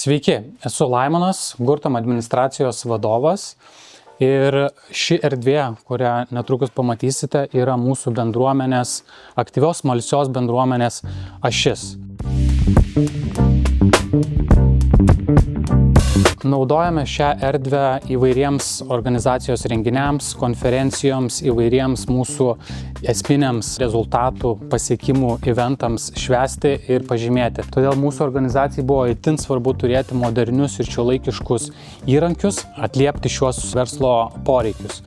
Sveiki, esu Laimonas, Gurtam administracijos vadovas ir ši erdvė, kurią netrukus pamatysite, yra mūsų bendruomenės, aktyvios smalsios bendruomenės ašis. Naudojame šią erdvę įvairiems organizacijos renginiams, konferencijoms, įvairiems mūsų esminiams rezultatų, pasiekimų eventams švęsti ir pažymėti. Todėl mūsų organizacijai buvo itin svarbu turėti modernius ir šiuolaikiškus įrankius, atliepti šiuos verslo poreikius.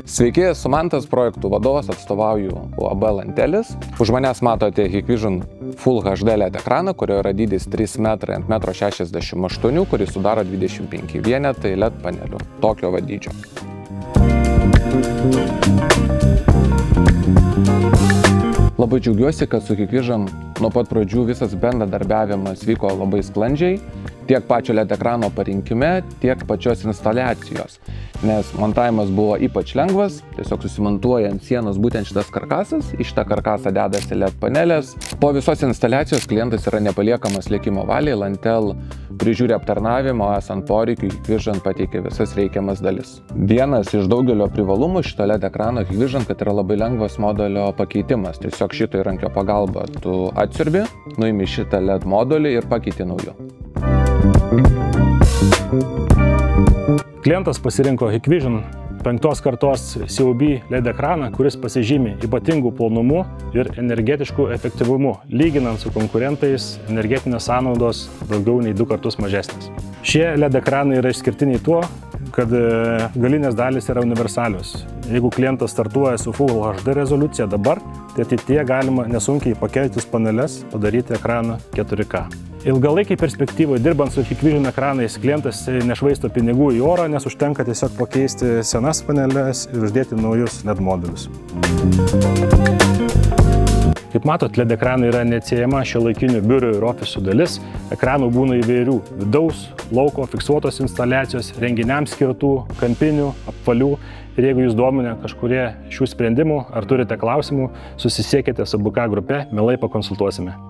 Sveiki, esu Mantas, projektų vadovas, atstovauju UAB Lantelis. Už manęs matote Hikvision Full HD LED ekraną, kurio yra dydis 3 metrai ant 1,68 m, kuris sudaro 25 vienetai LED panelių. Tokio va dydžio. Labai džiaugiuosi, kad su Hikvision nuo pat pradžių visas bendradarbiavimas vyko labai sklandžiai, tiek pačio LED ekrano parinkime, tiek pačios instaliacijos. Nes montavimas buvo ypač lengvas, tiesiog susimontuoja ant sienos būtent šitas karkasas, į šitą karkasą dedasi LED panelės. Po visos instaliacijos klientas yra nepaliekamas likimo valiai, Lantel prižiūri aptarnavimą, o esant poreikiui Hikvision pateikia visas reikiamas dalis. Vienas iš daugelio privalumų šito LED ekrano Hikvision, kad yra labai lengvas modulio pakeitimas. Tiesiog šito įrankio pagalba tu atsiurbi, nuimi šitą LED modulį ir pakeiti nauju. Klientas pasirinko Hikvision 5 kartos COB LED ekraną, kuris pasižymi ypatingų plonumu ir energetiškų efektyvumu. Lyginant su konkurentais, energetinės sąnaudos daugiau nei 2 kartus mažesnės. Šie LED ekranai yra išskirtiniai tuo, kad galinės dalys yra universalios. Jeigu klientas startuoja su Full HD rezoliucija dabar, tai ateityje galima nesunkiai pakeltis paneles, padaryti ekraną 4K. Ilgalaikiai perspektyvoje dirbant su Hikvision ekranais klientas nešvaisto pinigų į orą, nes užtenka tiesiog pakeisti senas paneles ir uždėti naujus LED modulius. Kaip matot, LED ekranai yra neatsiejama šiuolaikinių biurų ir ofisų dalis. Ekranų būna įvairių – vidaus, lauko, fiksuotos instaliacijos, renginiams skirtų, kampinių, apvalių. Ir jeigu jūs domina kažkurie šių sprendimų ar turite klausimų, susisiekite su BK grupe, mielai pakonsultuosime.